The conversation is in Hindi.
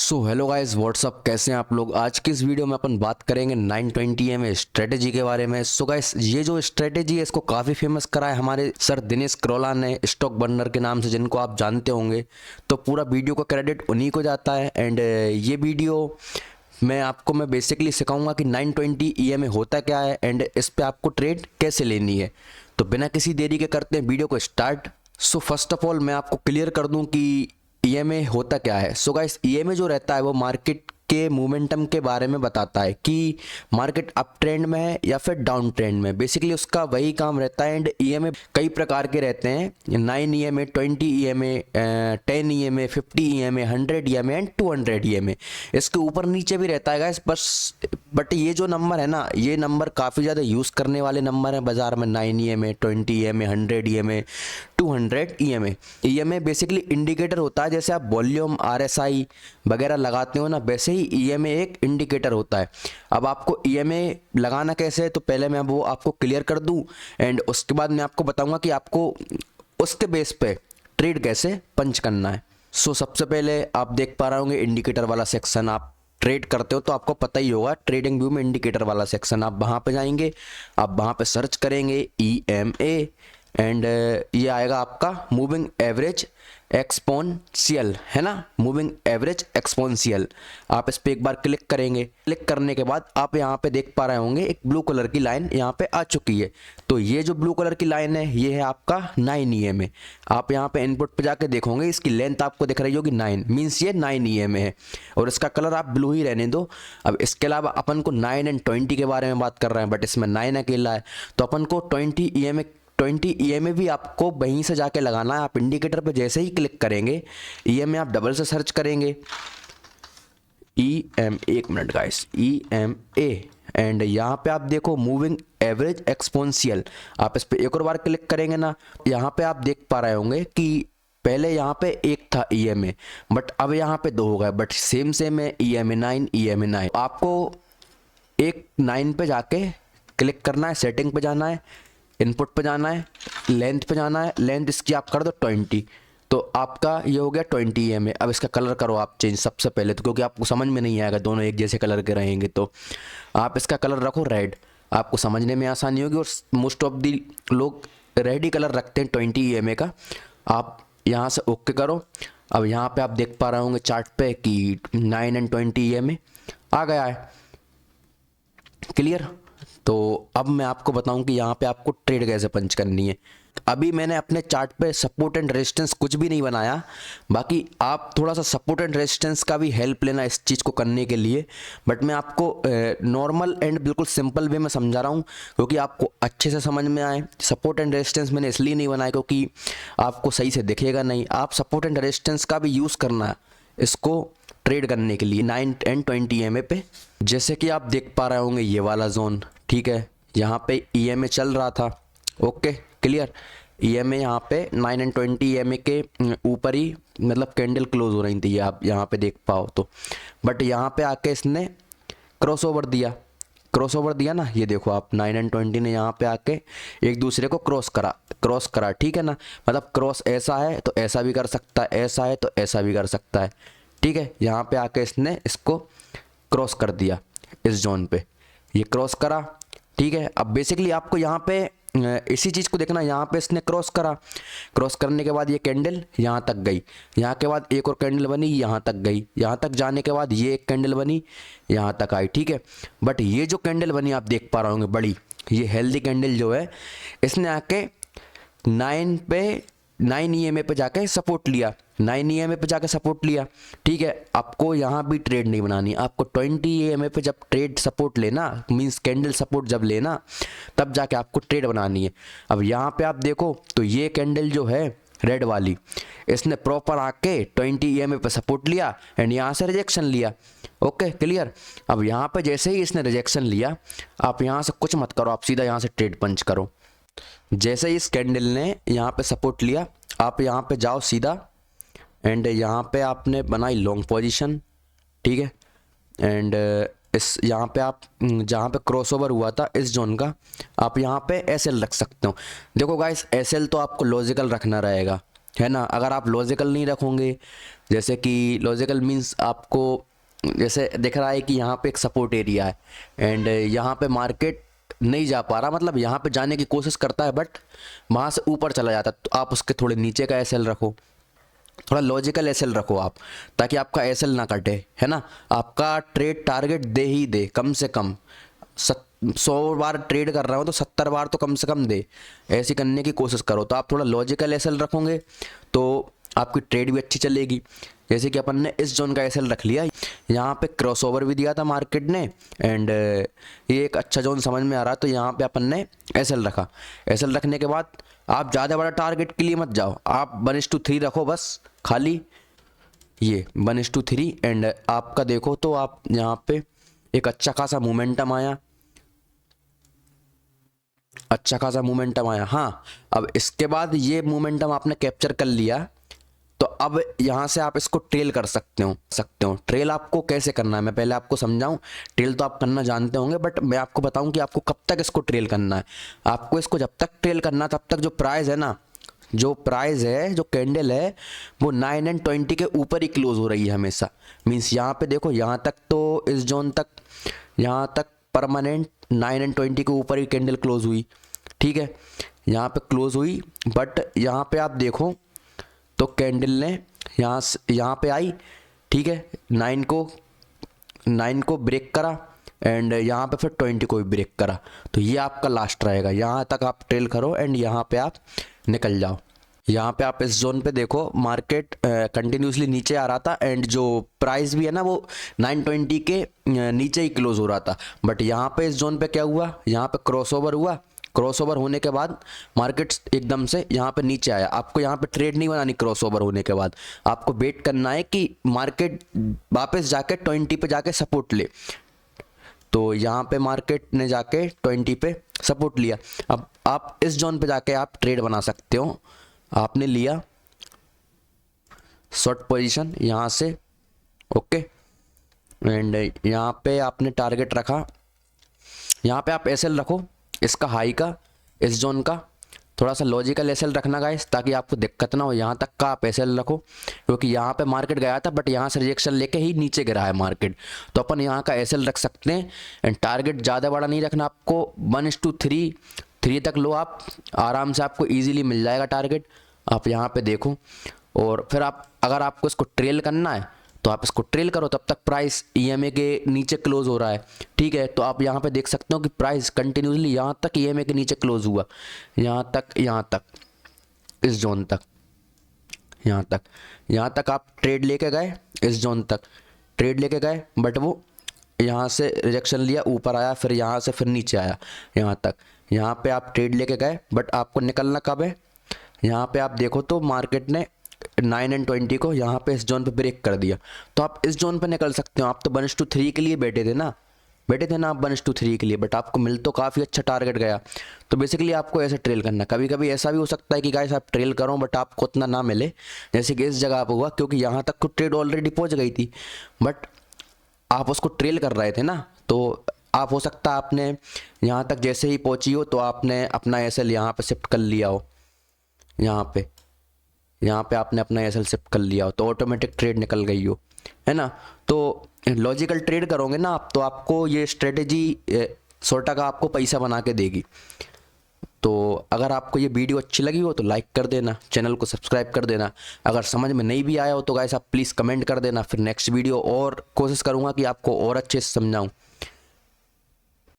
सो हेलो गाइस व्हाट्सअप, कैसे हैं आप लोग। आज की इस वीडियो में अपन बात करेंगे 920 EMA स्ट्रेटेजी के बारे में। सो गाइस, ये जो स्ट्रेटेजी है इसको काफ़ी फेमस करा है हमारे सर दिनेश क्रोला ने, स्टॉक बर्नर के नाम से, जिनको आप जानते होंगे। तो पूरा वीडियो का क्रेडिट उन्हीं को जाता है। एंड ये वीडियो मैं बेसिकली सिखाऊंगा कि 920 EMA होता क्या है एंड इस पे आपको ट्रेड कैसे लेनी है। तो बिना किसी देरी के करते हैं वीडियो को start. So first of all मैं आपको क्लियर कर दूं कि ईएमए होता क्या है। सो गाइस, ईएमए जो रहता है वो मार्केट के मोमेंटम के बारे में बताता है कि मार्केट अप ट्रेंड में है या फिर डाउन ट्रेंड में। बेसिकली उसका वही काम रहता है। एंड ईएमए कई प्रकार के रहते हैं, 9 EMA, 20 EMA, 10 EMA, 50 EMA, 100 EMA and 200 EMA। इसके ऊपर नीचे भी रहता है गाइस। बट ये जो नंबर है ना, ये नंबर काफ़ी ज़्यादा यूज़ करने वाले नंबर हैं बाज़ार में। 9 EMA, 20 EMA, 100 EMA, 200 EMA। EMA basically indicator होता है। जैसे आप वॉल्यूम, RSI वगैरह लगाते हो ना, वैसे ही ईएमए एक इंडिकेटर होता है। अब आपको ईएमए लगाना कैसे है, तो पहले मैं वो आपको क्लियर कर दूं एंड उसके बाद मैं आपको बताऊंगा कि आपको उसके बेस पे ट्रेड कैसे पंच करना है। सो सबसे पहले आप देख पा रहे होंगे इंडिकेटर वाला सेक्शन। आप ट्रेड करते हो तो आपको पता ही होगा, ट्रेडिंग व्यू में इंडिकेटर वाला सेक्शन, आप वहाँ पे जाएंगे, आप वहाँ पे सर्च करेंगे EMA एंड ये आएगा आपका मूविंग एवरेज एक्सपोनेंशियल, है ना, मूविंग एवरेज एक्सपोनेंशियल। आप इस पर एक बार क्लिक करेंगे। क्लिक करने के बाद आप यहाँ पे देख पा रहे होंगे एक ब्लू कलर की लाइन यहाँ पे आ चुकी है। तो ये जो ब्लू कलर की लाइन है ये है आपका 9 EMA। आप यहाँ पे इनपुट पे जाके देखोगे, इसकी लेंथ आपको दिख रही होगी 9, मीन्स ये 9 EMA है और इसका कलर आप ब्लू ही रहने दो। अब इसके अलावा अपन को 9 एंड 20 के बारे में बात कर रहे हैं, बट इसमें 9 अकेला है। तो अपन को 20 EMA भी आपको वहीं से जाके लगाना है। आप इंडिकेटर पे जैसे ही क्लिक करेंगे, EMA आप डबल से सर्च करेंगे, EMA, एक मिनट गाइस, EMA एंड यहाँ पे आप देखो मूविंग एवरेज एक्सपोनेंशियल। आप इस पे एक और बार क्लिक करेंगे ना, यहाँ पे आप देख पा रहे होंगे कि पहले यहाँ पे एक था EMA, बट अब यहाँ पे दो हो गए, बट सेम है EMA 9, EMA 9। आपको एक 9 पे जाके क्लिक करना है, सेटिंग पे जाना है, इनपुट पे जाना है, लेंथ पे जाना है। लेंथ इसकी आप कर दो 20, तो आपका ये हो गया 20 EMA। अब इसका कलर करो आप चेंज सबसे पहले, तो क्योंकि आपको समझ में नहीं आएगा, दोनों एक जैसे कलर के रहेंगे, तो आप इसका कलर रखो रेड। आपको समझने में आसानी होगी और मोस्ट ऑफ दी लोग रेड ही कलर रखते हैं 20 EMA का। आप यहाँ से ओके करो। अब यहाँ पे आप देख पा रहे होंगे चार्ट पे कि 9 एंड 20 EMA आ गया है। क्लियर। तो अब मैं आपको बताऊं कि यहाँ पे आपको ट्रेड कैसे पंच करनी है। अभी मैंने अपने चार्ट पे सपोर्ट एंड रेजिस्टेंस कुछ भी नहीं बनाया, बाकी आप थोड़ा सा सपोर्ट एंड रेजिस्टेंस का भी हेल्प लेना इस चीज़ को करने के लिए। बट मैं आपको नॉर्मल एंड बिल्कुल सिंपल वे में समझा रहा हूँ क्योंकि आपको अच्छे से समझ में आए। सपोर्ट एंड रेजिस्टेंस मैंने इसलिए नहीं बनाया क्योंकि आपको सही से दिखेगा नहीं। आप सपोर्ट एंड रेजिस्टेंस का भी यूज़ करना है इसको ट्रेड करने के लिए 9 एंड 20 EMA पे। जैसे कि आप देख पा रहे होंगे ये वाला जोन, ठीक है, यहाँ पे EMA चल रहा था। Okay, clear. EMA यहाँ पे 9 एंड 20 EMA के ऊपर ही मतलब कैंडल क्लोज हो रही थी, ये आप यहाँ पे देख पाओ तो। बट यहाँ पे आके इसने क्रॉस ओवर दिया, क्रॉस ओवर दिया ना, ये देखो आप 9 एंड 20 ने यहाँ पे आके एक दूसरे को क्रॉस करा, ठीक है ना। मतलब क्रॉस ऐसा है तो ऐसा भी कर सकता है, ऐसा है तो ऐसा भी कर सकता है, ठीक है। यहाँ पे आके इसने इसको क्रॉस कर दिया इस जोन पे, ये क्रॉस करा, ठीक है। अब बेसिकली आपको यहाँ पे इसी चीज़ को देखना। यहाँ पे इसने क्रॉस करा, क्रॉस करने के बाद ये कैंडल यहाँ तक गई, यहाँ के बाद एक और कैंडल बनी, यहाँ तक गई, यहाँ तक जाने के बाद ये एक कैंडल बनी, यहाँ तक आई, ठीक है। बट ये जो कैंडल बनी आप देख पा रहे होंगे बड़ी, ये हेल्दी कैंडल जो है, इसने आके 9 EMA पे जाके सपोर्ट लिया, 9 EMA पे जाके सपोर्ट लिया, ठीक है। आपको यहाँ भी ट्रेड नहीं बनानी, आपको 20 EMA पे जब ट्रेड सपोर्ट लेना, मींस कैंडल सपोर्ट जब लेना, तब जाके आपको ट्रेड बनानी है। अब यहाँ पे आप देखो तो ये कैंडल जो है रेड वाली, इसने प्रॉपर आके 20 EMA पे सपोर्ट लिया एंड यहाँ से रिजेक्शन लिया। Okay, clear. अब यहाँ पे जैसे ही इसने रिजेक्शन लिया, आप यहाँ से कुछ मत करो, आप सीधा यहाँ से ट्रेड पंच करो। जैसे ही इस कैंडल ने यहाँ पे सपोर्ट लिया, आप यहाँ पे जाओ सीधा एंड यहाँ पे आपने बनाई लॉन्ग पोजीशन, ठीक है। एंड इस यहाँ पे आप जहाँ पे क्रॉसओवर हुआ था इस जोन का, आप यहाँ पे SL रख सकते हो। देखो गाइस, SL तो आपको लॉजिकल रखना रहेगा, है ना। अगर आप लॉजिकल नहीं रखोगे, जैसे कि लॉजिकल मीन्स आपको जैसे दिख रहा है कि यहाँ पे एक सपोर्ट एरिया है एंड यहाँ पे मार्केट नहीं जा पा रहा, मतलब यहाँ पे जाने की कोशिश करता है बट वहाँ से ऊपर चला जाता है, तो आप उसके थोड़े नीचे का एसएल रखो, थोड़ा लॉजिकल एसएल रखो आप, ताकि आपका एसएल ना कटे, है ना। आपका ट्रेड टारगेट दे ही दे, कम से कम 100 बार ट्रेड कर रहा हो तो 70 बार तो कम से कम दे, ऐसे करने की कोशिश करो। तो आप थोड़ा लॉजिकल एसएल रखोगे तो आपकी ट्रेड भी अच्छी चलेगी। जैसे कि अपन ने इस जोन का एसएल रख लिया, यहाँ पे क्रॉसओवर भी दिया था मार्केट ने एंड ये एक अच्छा जोन समझ में आ रहा है, तो यहाँ पे अपन ने एसएल रखा। एसएल रखने के बाद आप ज़्यादा बड़ा टारगेट के लिए मत जाओ, आप 1:3 रखो बस, खाली ये 1:3 एंड आपका देखो तो आप यहाँ पे एक अच्छा खासा मोमेंटम आया, अच्छा खासा मोमेंटम आया। हाँ, अब इसके बाद ये मोमेंटम आपने कैप्चर कर लिया, तो अब यहाँ से आप इसको ट्रेल कर सकते हो। ट्रेल आपको कैसे करना है मैं पहले आपको समझाऊं। ट्रेल तो आप करना जानते होंगे बट मैं आपको बताऊं कि आपको कब तक इसको ट्रेल करना है। आपको इसको जब तक ट्रेल करना तब तक जो प्राइस है ना, जो प्राइस है, जो कैंडल है, वो 9 एंड 20 के ऊपर ही क्लोज हो रही है हमेशा। मीन्स यहाँ पे देखो, यहाँ तक तो इस जोन तक, यहाँ तक परमानेंट 9 एंड 20 के ऊपर ही कैंडल क्लोज हुई, ठीक है, यहाँ पे क्लोज हुई। बट यहाँ पे आप देखो तो कैंडल ने यहाँ पे आई, ठीक है, 9 को ब्रेक करा एंड यहाँ पे फिर 20 को भी ब्रेक करा, तो ये आपका लास्ट रहेगा। यहाँ तक आप ट्रेल करो एंड यहाँ पे आप निकल जाओ। यहाँ पे आप इस जोन पे देखो मार्केट कंटिन्यूसली नीचे आ रहा था एंड जो प्राइस भी है ना वो 920 के नीचे ही क्लोज हो रहा था। बट यहाँ पे इस जोन पे क्या हुआ, यहाँ पे क्रॉसओवर हुआ, क्रॉसओवर होने के बाद मार्केट एकदम से यहाँ पे नीचे आया। आपको यहाँ पे ट्रेड नहीं बनानी, क्रॉसओवर होने के बाद आपको वेट करना है कि मार्केट वापस जाके 20 पे जाके सपोर्ट ले। तो यहाँ पे मार्केट ने जाके 20 पे सपोर्ट लिया। अब आप इस जोन पे जाके आप ट्रेड बना सकते हो। आपने लिया शॉर्ट पोजीशन यहाँ से, ओके, एंड यहाँ पे आपने टारगेट रखा। यहाँ पे आप एसएल रखो इसका हाई का, इस जोन का थोड़ा सा लॉजिकल एसएल रखना गाइस, ताकि आपको दिक्कत ना हो। यहाँ तक का आप एसएल रखो, क्योंकि यहाँ पे मार्केट गया था बट यहाँ से रिजेक्शन लेके ही नीचे गिरा है मार्केट, तो अपन यहाँ का एसएल रख सकते हैं। एंड टारगेट ज़्यादा बड़ा नहीं रखना आपको, 1:3 तक लो आप, आराम से आपको ईजिली मिल जाएगा टारगेट। आप यहाँ पे देखो, और फिर आप अगर आपको इसको ट्रेल करना है तो आप इसको ट्रेल करो, तब तक प्राइस ईएमए के नीचे क्लोज हो रहा है, ठीक है। तो आप यहाँ पे देख सकते हो कि प्राइस कंटिन्यूसली यहाँ तक ईएमए के नीचे क्लोज हुआ, यहाँ तक इस जोन तक, यहाँ तक आप ट्रेड लेके गए, इस जोन तक ट्रेड लेके गए, बट वो यहाँ से रिजेक्शन लिया, ऊपर आया, फिर यहाँ से फिर नीचे आया यहाँ तक। यहाँ पे आप ट्रेड लेके गए बट आपको निकलना कब है, यहाँ पे आप देखो तो मार्केट ने 9 एंड 20 को यहाँ पे इस जोन पे ब्रेक कर दिया, तो आप इस जोन पे निकल सकते हो। आप तो 1:3 के लिए बैठे थे ना आप 1:3 के लिए, बट आपको मिल तो काफ़ी अच्छा टारगेट गया। तो बेसिकली आपको ऐसे ट्रेल करना। कभी कभी ऐसा भी हो सकता है कि गाइस आप ट्रेल करो बट आपको उतना ना मिले, जैसे कि इस जगह आप हुआ, क्योंकि यहाँ तक तो ट्रेड ऑलरेडी पहुँच गई थी बट आप उसको ट्रेल कर रहे थे ना, तो आप हो सकता है आपने यहाँ तक जैसे ही पहुँची हो तो आपने अपना एसएल यहाँ पे शिफ्ट कर लिया हो, यहाँ पे आपने अपना एसएल शिफ्ट कर लिया हो, तो ऑटोमेटिक ट्रेड निकल गई हो, है ना। तो लॉजिकल ट्रेड करोगे ना आप, तो आपको ये स्ट्रेटेजी 100 का आपको पैसा बना के देगी। तो अगर आपको ये वीडियो अच्छी लगी हो तो लाइक कर देना, चैनल को सब्सक्राइब कर देना। अगर समझ में नहीं भी आया हो तो गाइस आप प्लीज़ कमेंट कर देना, फिर नेक्स्ट वीडियो और कोशिश करूँगा कि आपको और अच्छे से समझाऊँ।